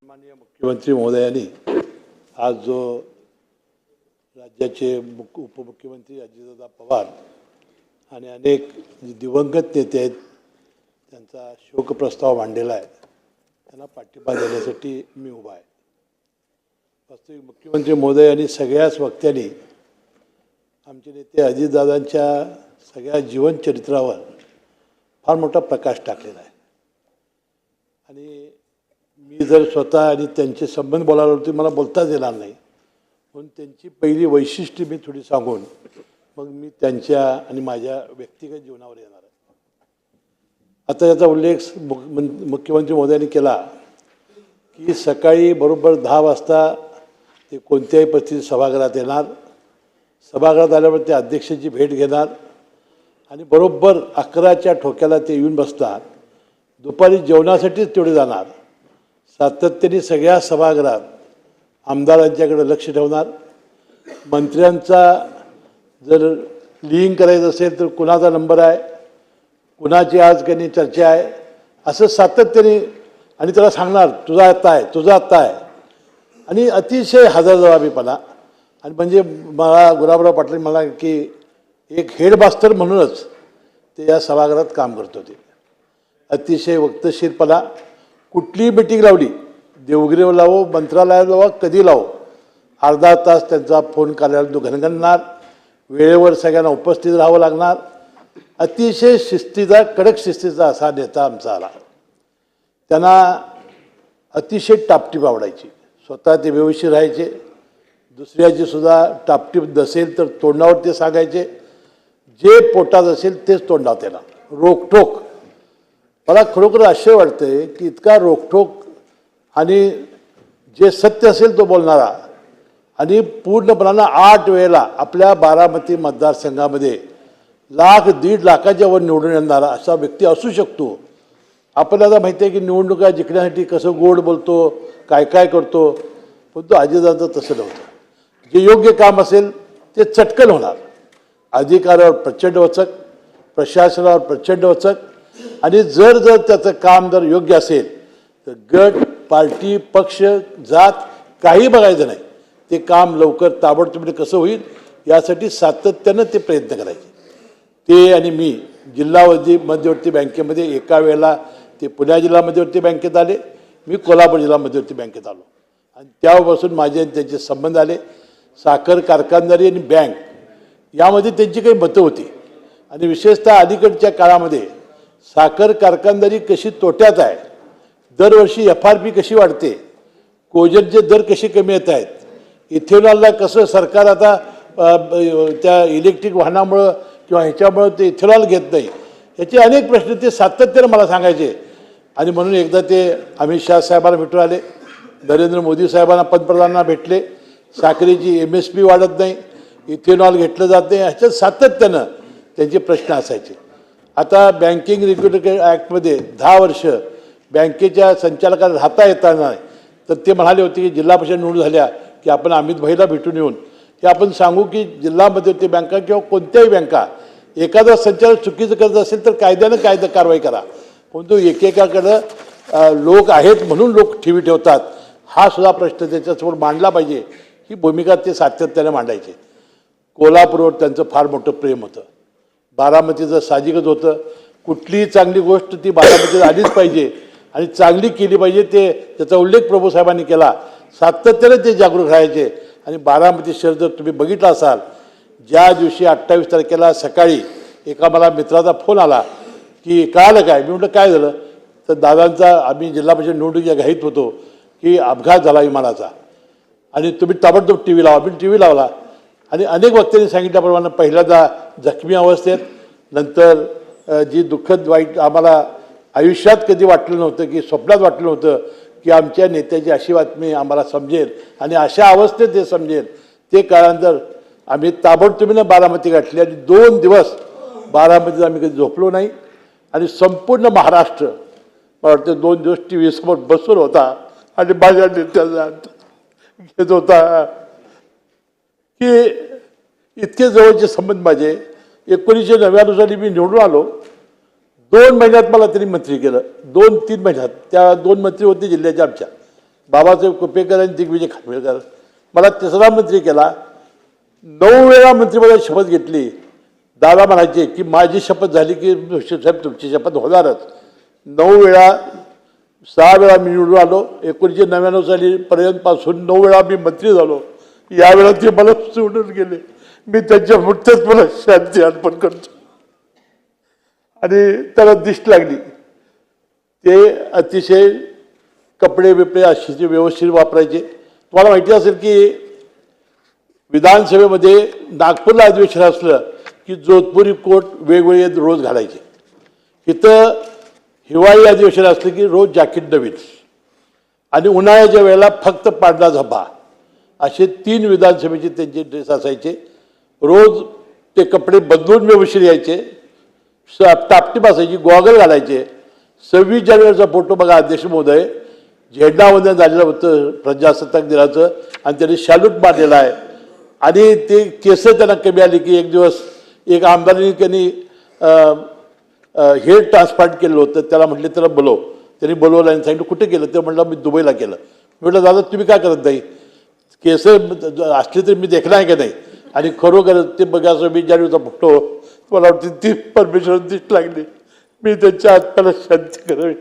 सन्माननीय मुख्यमंत्री महोदयांनी आज जो राज्याचे उपमुख्यमंत्री अजितदादा पवार आणि अनेक दिवंगत नेते आहेत त्यांचा शोकप्रस्ताव मांडलेला आहे, त्यांना पाठिंबा देण्यासाठी मी उभा आहे. वास्तविक मुख्यमंत्री महोदयांनी सगळ्याच वक्त्यांनी आमचे नेते अजितदादांच्या सगळ्या जीवनचरित्रावर फार मोठा प्रकाश टाकलेला आहे. आणि मी जर स्वतः आणि त्यांचे संबंध बोलायला होते मला बोलताच येणार नाही, म्हणून त्यांची पहिली वैशिष्ट्ये मी थोडी सांगून मग मी त्यांच्या आणि माझ्या व्यक्तिगत जीवनावर येणार आहे. आता याचा उल्लेख मुख्यमंत्री महोदयांनी केला की सकाळी बरोबर 10 वाजता ते कोणत्याही परिस्थितीत सभागृहात येणार, सभागृहात आल्यावर ते अध्यक्षाची भेट घेणार आणि बरोबर 11च्या ठोक्याला ते येऊन बसतात. दुपारी जेवणासाठीच तेवढे जाणार. सातत्याने सगळ्या सभागृहात आमदारांच्याकडे लक्ष ठेवणार. मंत्र्यांचा जर लिंक करायचं असेल तर कुणाचा नंबर आहे, कुणाची आज काही चर्चा आहे, असं सातत्याने आणि त्याला सांगणार तुझा आत्ता आहे, तुझा आत्ता आहे. आणि अतिशय हजरजबाबीपणा. आणि म्हणजे मला गुलाबराव पाटील मला की एक हेडमास्टर म्हणूनच ते या सभागृहात काम करत होते. अतिशय वक्तशीरपणा. कुठलीही मिटिंग लावली, देवगिरीवर लावो, मंत्रालयात लावा, कधी लावो, अर्धा तास त्यांचा फोन कार्यालयात घनघणणार. वेळेवर सगळ्यांना उपस्थित राहावं लागणार. अतिशय शिस्तीचा, कडक शिस्तीचा असा नेता आमचा आला. त्यांना अतिशय टापटीप आवडायची. स्वतः ते व्यवस्थित राहायचे, दुसऱ्याची सुद्धा टापटीप नसेल तर तोंडावर ते सांगायचे. जे पोटात असेल तेच तोंडावर त्याला. रोखठोक. मला खरोखर आश्चर्य वाटतंय की इतका रोखठोक आणि जे सत्य असेल तो बोलणारा आणि पूर्णपणानं 8 वेळेला आपल्या बारामती मतदारसंघामध्ये 1,00,000-1.5 लाखाच्या वर निवडून येणारा असा व्यक्ती असू शकतो. आपल्याला माहिती आहे की निवडणुका जिंकण्यासाठी कसं गोड बोलतो, काय काय करतो, पण तो अजितदादांचं तसं नव्हतं. जे योग्य काम असेल ते चटकन होणार. अधिकारावर प्रचंड वचक, प्रशासनावर प्रचंड वचक. आणि जर त्याचं काम जर योग्य असेल तर गट, पार्टी, पक्ष, जात काही बघायचं नाही. ते काम लवकर ताबडतोब कसं होईल यासाठी सातत्यानं ते प्रयत्न करायचे. ते आणि मी जिल्हा मध्यवर्ती बँकेमध्ये एका वेळेला ते पुणे जिल्हा मध्यवर्ती बँकेत आले, मी कोल्हापूर जिल्हा मध्यवर्ती बँकेत आलो. आणि त्यापासून माझे त्यांचे संबंध आले. साखर कारखानदारी आणि बँक यामध्ये त्यांची काही मतं होती. आणि विशेषतः अलीकडच्या काळामध्ये साखर कारखानदारी कशी तोट्यात आहे, दरवर्षी FRP कशी वाढते, कोजनचे दर कसे कमी येत आहेत, इथेनॉलला कसं सरकार आता त्या इलेक्ट्रिक वाहनामुळं किंवा ह्याच्यामुळं ते इथेनॉल घेत नाही, याचे अनेक प्रश्न ते सातत्यानं मला सांगायचे. आणि म्हणून एकदा ते अमित शाह साहेबांना भेटून आले, नरेंद्र मोदी साहेबांना पंतप्रधानांना भेटले. साखरेची MSP वाढत नाही, इथेनॉल घेतलं जात नाही, ह्याच्यात सातत्यानं त्यांचे प्रश्न असायचे. आता बँकिंग रेग्युलेटरी ॲक्टमध्ये 10 वर्ष बँकेच्या संचालकाला राहता येता नाही, तर ते म्हणाले होते की जिल्हा परिषद निवडून झाल्या की आपण अमित भाईला भेटून येऊन की आपण सांगू की जिल्हा मध्यवर्ती बँका किंवा कोणत्याही बँका एखादा संचालक चुकीचं करत असेल तर कायद्यानं कारवाई करा. परंतु एकेकाकडं लोक आहेत म्हणून लोक ठेवी ठेवतात, हा सुद्धा प्रश्न त्याच्यासमोर मांडला पाहिजे. ही भूमिका ते सातत्याने मांडायचे. कोल्हापूरवर त्यांचं फार मोठं प्रेम होतं. बारामतीचं साहजिकच होतं. कुठलीही चांगली गोष्ट ती बारामतीत आलीच पाहिजे आणि चांगली केली पाहिजे. त्याचा उल्लेख प्रभूसाहेबांनी केला. सातत्याने ते जागरूक राहायचे. आणि बारामती शहर जर तुम्ही बघितलं असाल, ज्या दिवशी 28 तारखेला सकाळी एका मला मित्राचा फोन आला की कळालं काय, मी म्हटलं काय झालं, तर दादांचा आम्ही जिल्हा परिषद निवडणुकीच्या घाईत होतो की अपघात झाला विमानाचा आणि तुम्ही ताबडतोब TV लावा. मी TV लावला आणि अनेक वक्त्यांनी सांगितल्याप्रमाणे पहिल्यांदा जखमी अवस्थेत, नंतर जी दुःखद वाईट आम्हाला आयुष्यात कधी वाटलं नव्हतं की स्वप्नात वाटलं नव्हतं की आमच्या नेत्याची अशी बातमी आम्हाला समजेल आणि अशा अवस्थेत ते समजेल. ते काळानंतर आम्ही ताबडतोबीनं बारामती गाठली आणि 2 दिवस बारामतीत आम्ही कधी झोपलो नाही. आणि संपूर्ण महाराष्ट्र मला वाटतं 2 दिवस TV समोर बसून होता आणि माझ्या नेत्याचा घेत होता की इतके जवळचे संबंध माझे. 1999 साली मी निवडून आलो. 2 महिन्यात मला त्यांनी मंत्री केलं. 2-3 महिन्यात त्या 2 मंत्री होते जिल्ह्याच्या आमच्या. बाबासाहेब कुपेकर आणि दिग्विजय खानविलकर मला तिसरा मंत्री केला. 9 वेळा मंत्रिपदाची शपथ घेतली. दादा म्हणायचे की माझी शपथ झाली की साहेब तुमची शपथ होणारच. 9 वेळा 6 वेळा मी निवडून आलो. 1999 सालीपर्यंतपासून 9 वेळा मी मंत्री झालो. यावेळा ते मला सोडून गेले. मी त्यांच्या मुठ्यात मला शांती अर्पण करतो. आणि त्याला दिष्ट लागली. ते अतिशय कपडे बिपडे अशी व्यवस्थित वापरायचे. तुम्हाला माहिती असेल की विधानसभेमध्ये नागपूरला अधिवेशन असलं की जोधपुरी कोट वेगवेगळे रोज घालायचे. इथं हिवाळी अधिवेशन असलं की रोज जॅकेट नवीन आणि उन्हाळ्याच्या वेळेला फक्त पांढरा झब्बा असे 3 विधानसभेचे त्यांचे ड्रेस असायचे. रोज ते कपडे बदलून व्यवस्थित यायचे. टापटीप असायची, गॉगल घालायचे. 26 जानेवारीचा फोटो बघा अध्यक्ष महोदय, झेंडावंदन झालेलं होतं प्रजासत्ताक दिनाचं आणि त्यांनी शॅल्यूट मारलेला आहे. आणि ते केस त्यांना कमी आली की एक दिवस एक आमदारांनी त्यांनी हेअर ट्रान्सप्लांट केलं होतं. त्याला म्हटले त्याला बोलव. त्यांनी बोलवलं आणि सांगितलं कुठे केलं? ते म्हटलं मी दुबईला केलं. मी म्हटलं दादा तुम्ही काय करत नाही? केस असले तरी मी देखणं आहे का नाही? आणि खरोखर ते बघा 26 जानेवारीचा फोटो मला वाटतं ती परमेश्वर दिसत लागली. मी त्यांच्या आत्म्याला शांती करावी.